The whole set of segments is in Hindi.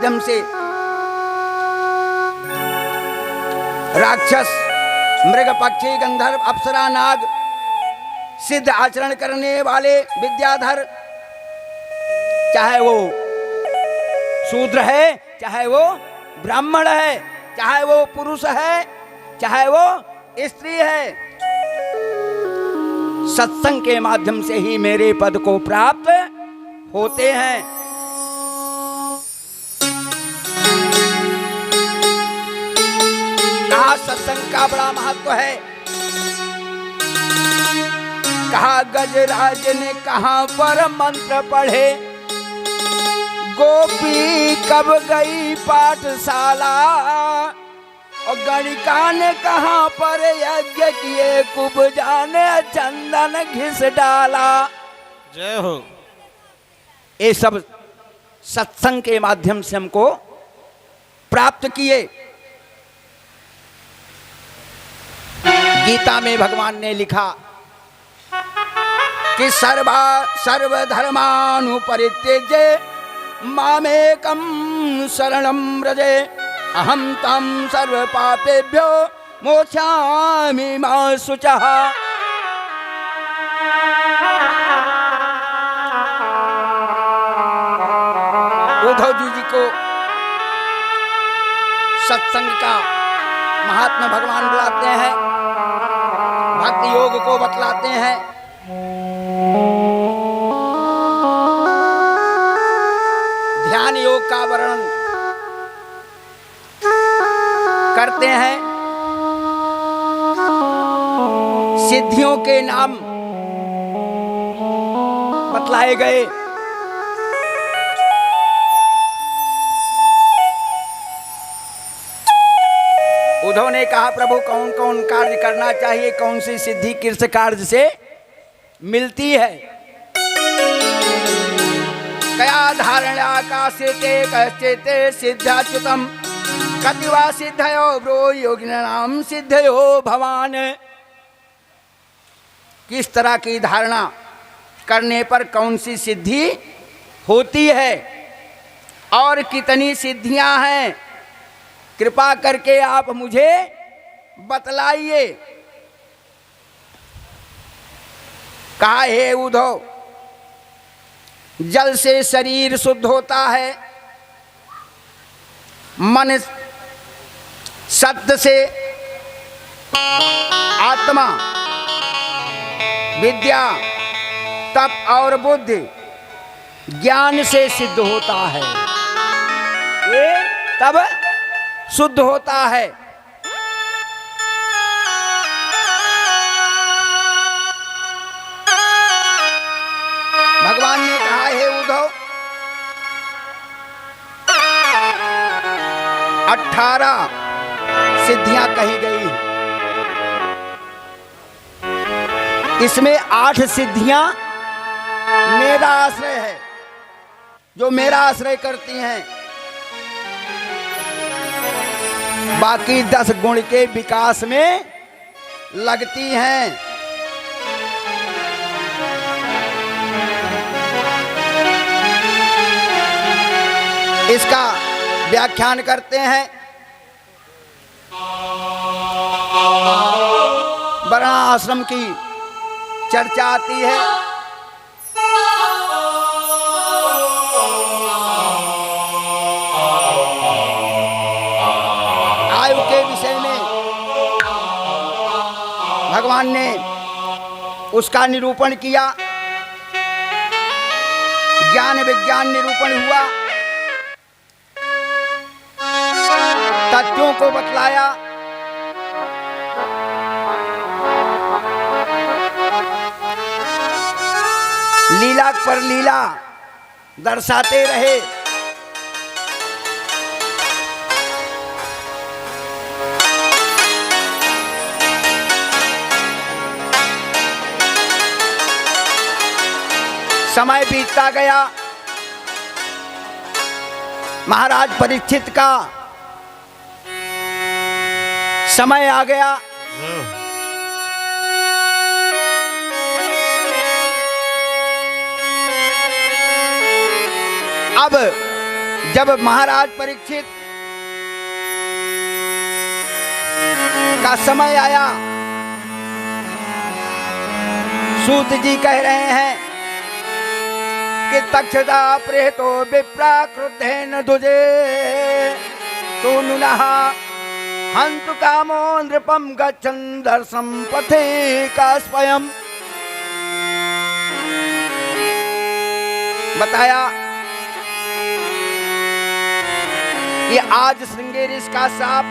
माध्यम से राक्षस, मृग, पक्षी, गंधर्व, अप्सरा, नाग, सिद्ध आचरण करने वाले विद्याधर, चाहे वो शूद्र है, चाहे वो ब्राह्मण है, चाहे वो पुरुष है, चाहे वो स्त्री है, सत्संग के माध्यम से ही मेरे पद को प्राप्त होते हैं। कहा सत्संग का बड़ा महत्व है। कहा गजराज ने कहां पर मंत्र पढ़े, गोपी कब गई पाठशाला, और गणिका ने कहां पर यज्ञ किए, कुब्जा ने चंदन घिस डाला। जय हो। ये सब सत्संग के माध्यम से हमको प्राप्त किए। गीता में भगवान ने लिखा कि सर्वधर्मानुपरित्यज्य मामेकं शरणं व्रजे, अहं तं सर्वपापेभ्यो मोक्षामि मा शुचः। उद्धव जी को सत्संग का महात्मा भगवान बुलाते हैं, भक्ति योग को बतलाते हैं। ध्यान योग का वर्णन करते हैं। सिद्धियों के नाम बतलाए गए। उद्धव ने कहा, प्रभु कौन कौन कार्य करना चाहिए, कौन सी सिद्धि किस कार्य से मिलती है। कया धारणा का सिद्धे कश्चिते सिद्धाच्युतम, कतिवा सिद्धयो ब्रो योगिनाम सिद्धयो भवान। किस तरह की धारणा करने पर कौन सी सिद्धि होती है और कितनी सिद्धियां हैं, कृपा करके आप मुझे बतलाइए। कहा, हे उद्धव, जल से शरीर शुद्ध होता है, मन सत्य से आत्मा, विद्या, तप और बुद्धि ज्ञान से सिद्ध होता है, ये तब शुद्ध होता है। भगवान ने कहा, हे उद्धव, 18 सिद्धियां कही गई, इसमें 8 सिद्धियां मेरा आश्रय है, जो मेरा आश्रय करती हैं। बाकी 10 गुण के विकास में लगती हैं। इसका व्याख्यान करते हैं। वर्ण आश्रम की चर्चा आती है। आयु के विषय में भगवान ने उसका निरूपण किया, ज्ञान विज्ञान निरूपण हुआ, तथ्यों को बतलाया। लीला पर लीला दर्शाते रहे। समय बीतता गया। महाराज परीक्षित का समय आ गया। अब जब महाराज परीक्षित का समय आया, सूत जी कह रहे हैं कि तक्षता प्रेतो विप्रा क्रुद्धेन दुजे सोनुनः हन्तु कामो नृपं गच्छन् दर्शं पथे का स्वयं। बताया कि आज श्रृंगेरिस का साप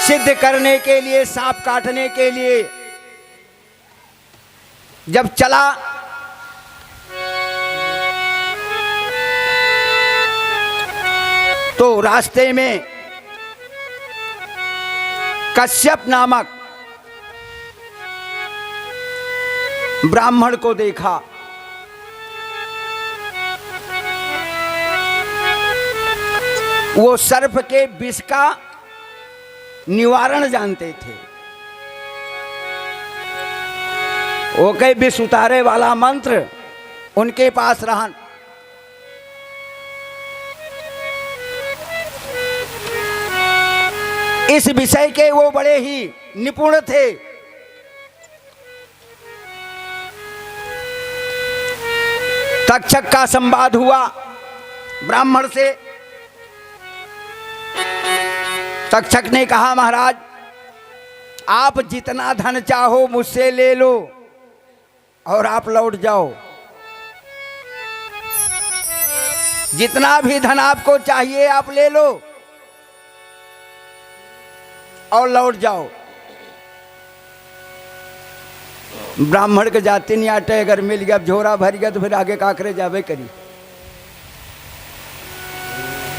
सिद्ध करने के लिए, सांप काटने के लिए जब चला तो रास्ते में कश्यप नामक ब्राह्मण को देखा। वो सर्प के विष का निवारण जानते थे। वो कई विष उतारे वाला मंत्र उनके पास रहा। इस विषय के वो बड़े ही निपुण थे। तक्षक का संवाद हुआ ब्राह्मण से। तक्षक ने कहा, महाराज आप जितना धन चाहो मुझसे ले लो और आप लौट जाओ। जितना भी धन आपको चाहिए आप ले लो और लौट जाओ। ब्राह्मण के जाति नहीं आटे, अगर मिल गया झोरा भर गया तो फिर आगे का करे जावे करी।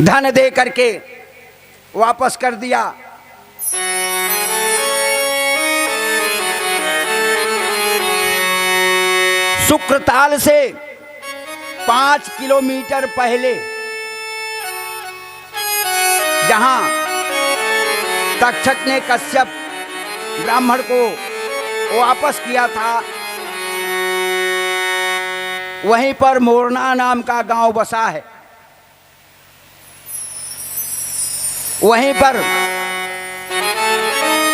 धन दे करके वापस कर दिया। शुक्रताल से 5 किलोमीटर पहले जहां तक्षक ने कश्यप ब्राह्मण को वापस किया था, वहीं पर मोरना नाम का गांव बसा है। वहीं पर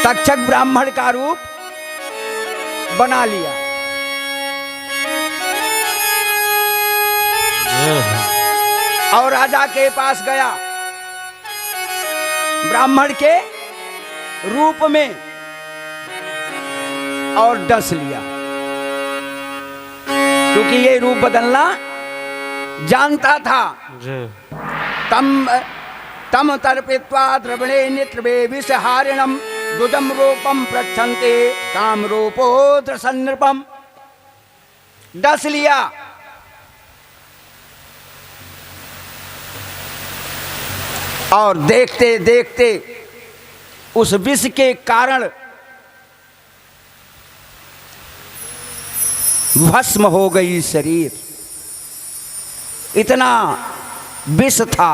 तक्षक ब्राह्मण का रूप बना लिया और राजा के पास गया ब्राह्मण के रूप में और डस लिया, क्योंकि ये रूप बदलना जानता था। तम तर्पित्वा द्रवणे नित्रवे विषहारिणम दुजम रूपम प्रच्छन्ते काम रूपो दृशन्नृपम। डस लिया। और देखते देखते उस विष के कारण भस्म हो गई शरीर। इतना विष था।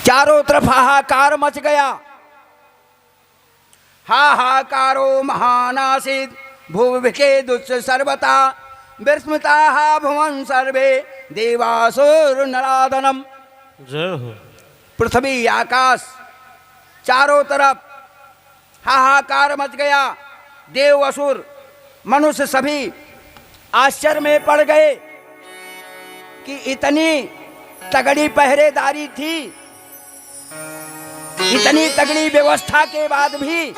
चारों तरफ हाहाकार मच गया। हाहाकारो महानासित भुविके दुष्ट सर्वता विस्मृता भुवन सर्वे देवासुर नराधनम। पृथ्वी आकाश चारों तरफ हाहाकार मच गया। देव असुर मनुष्य सभी आश्चर्य में पड़ गए कि इतनी तगड़ी पहरेदारी थी, इतनी तगड़ी व्यवस्था के बाद भी